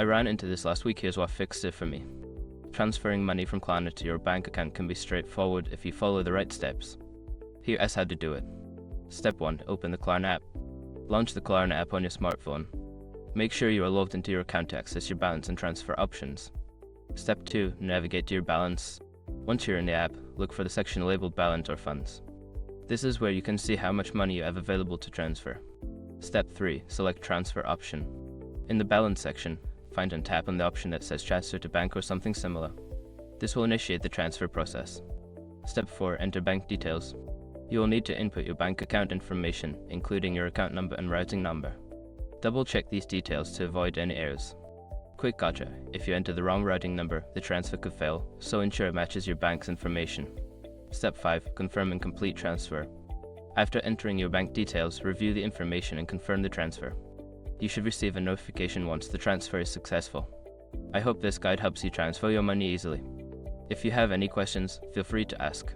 I ran into this last week. Here's what fixed it for me. Transferring money from Klarna to your bank account can be straightforward if you follow the right steps. Here's how to do it. Step 1. Open the Klarna app. Launch the Klarna app on your smartphone. Make sure you are logged into your account to access your balance and transfer options. Step 2. Navigate to your balance. Once you're in the app, look for the section labeled Balance or Funds. This is where you can see how much money you have available to transfer. Step 3. Select Transfer option. In the Balance section, find and tap on the option that says Transfer to Bank or something similar. This will initiate the transfer process. Step 4. Enter bank details. You will need to input your bank account information, including your account number and routing number. Double-check these details to avoid any errors. Quick gotcha: if you enter the wrong routing number, the transfer could fail, so ensure it matches your bank's information. Step 5. Confirm and complete transfer. After entering your bank details, review the information and confirm the transfer. You should receive a notification once the transfer is successful. I hope this guide helps you transfer your money easily. If you have any questions, feel free to ask.